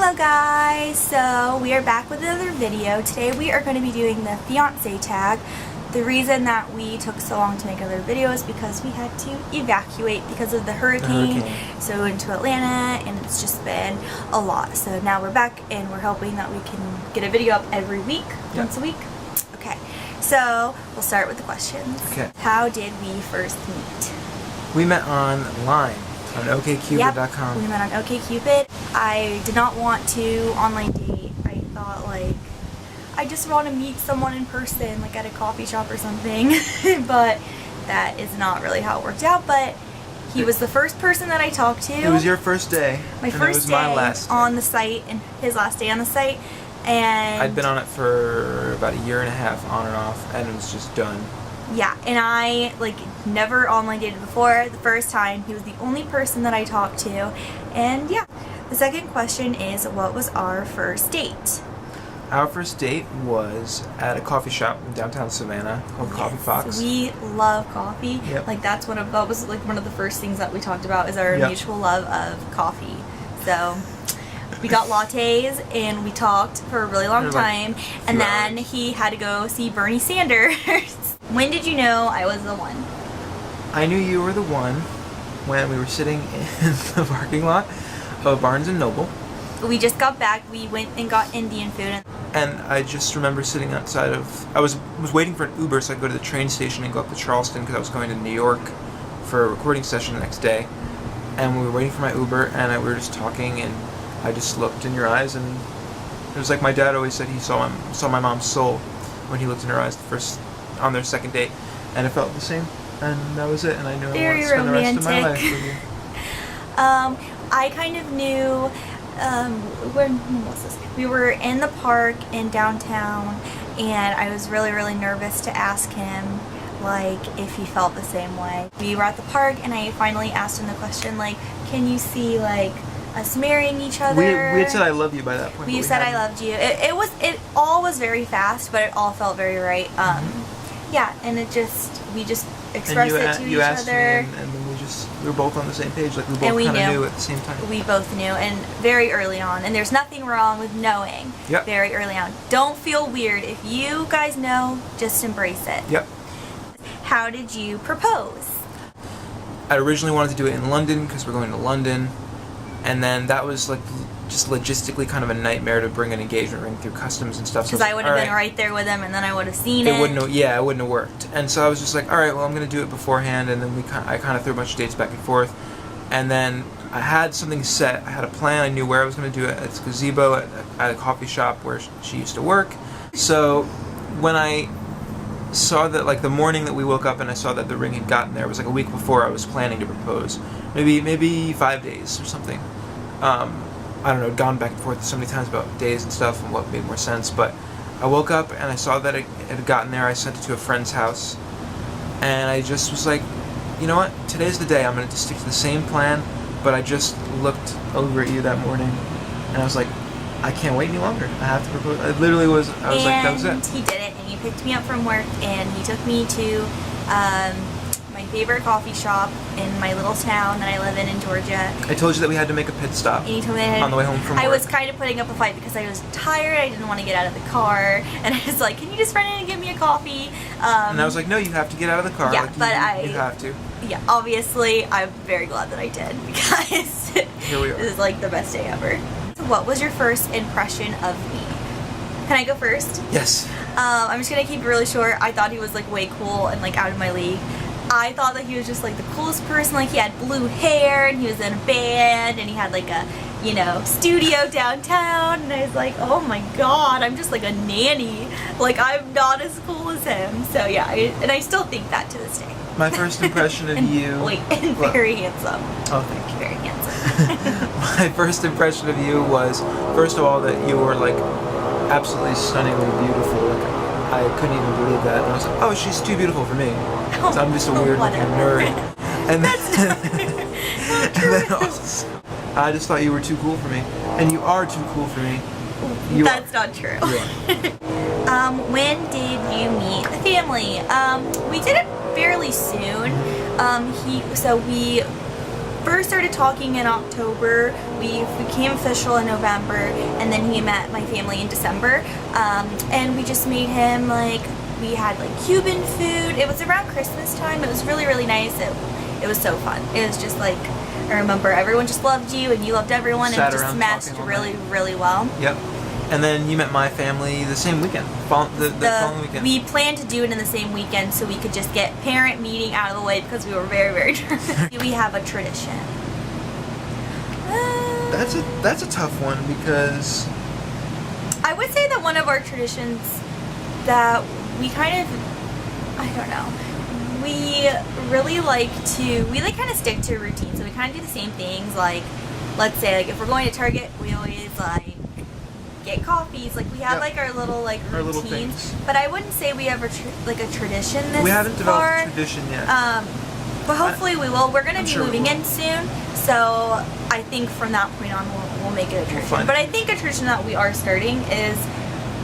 Hello guys, so we are back with another video. Today we are going to be doing the fiancé tag. The reason that we took so long to make another video is because we had to evacuate because of the hurricane. So into Atlanta, and it's just been a lot. So now we're back and we're hoping that we can get a video up every week, once a week. Okay, so we'll start with the questions. Okay. How did we first meet? We met online on okcupid.com. Yep, we met on OkCupid. I did not want to online date. I thought, like, I just want to meet someone in person, like at a coffee shop or something. But that is not really how it worked out. But he was the first person that I talked to. It was your first day. My first day my last on the site, and his last day on the site. And I'd been on it for about a year and a half, on and off, and it was just done. Yeah, and I, like, never online dated before. The first time, he was the only person that I talked to. And yeah, the second question is, what was our first date? Our first date was at a coffee shop in downtown Savannah called Coffee Fox. We love coffee. Yep. Like, that was like one of the first things that we talked about, is our mutual love of coffee. So we got lattes and we talked for a really long time, and then he had to go see Bernie Sanders. When did you know I was the one? I knew you were the one when we were sitting in the parking lot of Barnes & Noble. We just got back. We went and got Indian food. And I just remember sitting outside of... I was waiting for an Uber so I could go to the train station and go up to Charleston because I was going to New York for a recording session the next day. And we were waiting for my Uber, and we were just talking, and I just looked in your eyes, and it was like my dad always said he saw my mom's soul when he looked in her eyes on their second date, and it felt the same, and that was it, and I knew I wanted to spend the rest of my life with you. I kind of knew, when was this? We were in the park in downtown, and I was really, really nervous to ask him, like, if he felt the same way. We were at the park, and I finally asked him the question, like, can you see, like, us marrying each other? We had said I love you by that point. We said I loved you. It all was very fast, but it all felt very right. Yeah, and we just expressed it to each other. Me, and then we were both on the same page, like we both kind of knew at the same time. We both knew, and very early on. And there's nothing wrong with knowing very early on. Don't feel weird. If you guys know, just embrace it. Yep. How did you propose? I originally wanted to do it in London because we're going to London, and then that was like just logistically kind of a nightmare to bring an engagement ring through customs and stuff. Because I would have been right there with him, and then I would have seen it. It wouldn't have worked. And so I was just like, all right, well, I'm going to do it beforehand. And then I kind of threw a bunch of dates back and forth. And then I had something set. I had a plan. I knew where I was going to do it. It's gazebo at a coffee shop where she used to work. So when I saw that, like the morning that we woke up and I saw that the ring had gotten there, it was like a week before I was planning to propose. Maybe 5 days or something. I don't know, gone back and forth so many times about days and stuff and what made more sense, but I woke up and I saw that it had gotten there. I sent it to a friend's house, and I just was like, you know what, today's the day. I'm going to stick to the same plan. But I just looked over at you that morning, and I was like, I can't wait any longer. I have to propose. I literally was, I was like, that was it. And he did it, and he picked me up from work, and he took me to my favorite coffee shop in my little town that I live in Georgia. I told you that we had to make a pit stop on the way home from work. I was kind of putting up a fight because I was tired. I didn't want to get out of the car, and I was like, can you just run in and get me a coffee? And I was like, no, you have to get out of the car. Yeah, like, but you have to. Yeah, obviously, I'm very glad that I did, because here we are. This is like the best day ever. So what was your first impression of me? Can I go first? Yes. I'm just gonna keep it really short. I thought he was like way cool and like out of my league. I thought that he was just like the coolest person. Like, he had blue hair, and he was in a band, and he had like a, you know, studio downtown, and I was like, oh my god, I'm just like a nanny. Like, I'm not as cool as him. So yeah, and I still think that to this day. My first impression of you... and very handsome. Oh, thank you. Very handsome. My first impression of you was, first of all, that you were like absolutely stunningly beautiful. Like, I couldn't even believe that. And I was like, oh, she's too beautiful for me. So I'm just a weird looking nerd. And then also, I just thought you were too cool for me. And you are too cool for me. That's not true. When did you meet the family? We did it fairly soon. We first started talking in October, we became official in November, and then he met my family in December. And we just made him, like, we had like Cuban food. It was around Christmas time. It was really, really nice. It was so fun. It was just like, I remember everyone just loved you and you loved everyone, and it just meshed really, really well. Yep. And then you met my family the same weekend, the following weekend. We planned to do it in the same weekend so we could just get parent meeting out of the way because we were very, very nervous. We have a tradition. That's a tough one because I would say that one of our traditions that we kind of, I don't know, we really like to, kind of stick to a routine. So we kind of do the same things. Like, let's say, like, if we're going to Target, we always, like, get coffees. Like, we have, like, our little, like, our routines. Little things. But I wouldn't say we have a tradition this We haven't developed far. a tradition yet. But hopefully we will. We're going to be sure moving we in soon. So I think from that point on, we'll make it a tradition. But I think a tradition that we are starting is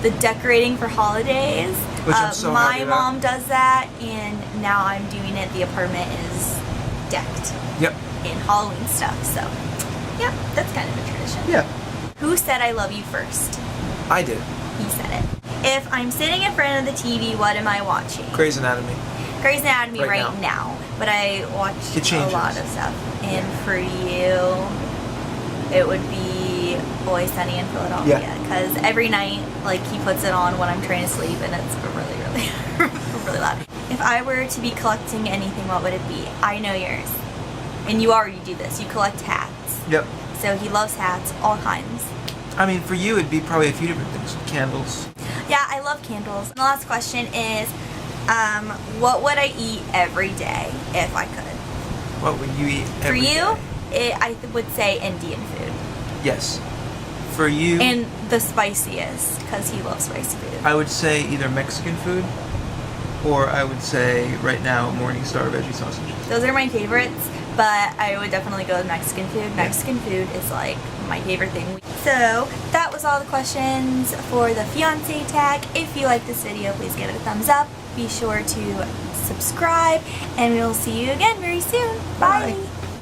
the decorating for holidays. Which I'm so happy my about. mom does that, and now I'm doing it. The apartment is decked Yep. in Halloween stuff. So, yeah, that's kind of a tradition. Yeah. Who said I love you first? I did. He said it. If I'm sitting in front of the TV, what am I watching? Grey's Anatomy. Grey's Anatomy Right right now. But I watch It a changes. lot of stuff. And for you, it would be Always Sunny in Philadelphia. Yeah. Because every night, like, he puts it on when I'm trying to sleep, and it's really, really, really loud. If I were to be collecting anything, what would it be? I know yours. And you already do this. You collect hats. Yep. So he loves hats, all kinds. I mean, for you, it'd be probably a few different things. Candles. Yeah, I love candles. And the last question is, what would I eat every day if I could? What would you eat every For you, day? I would say Indian food. Yes. For you, And the spiciest, because he loves spicy food. I would say either Mexican food, or I would say right now Morningstar veggie sausages. Those are my favorites, but I would definitely go with Mexican food. Mexican food is like my favorite thing. So that was all the questions for the Fiancé Tag. If you like this video, please give it a thumbs up. Be sure to subscribe, and we will see you again very soon. Bye. Bye.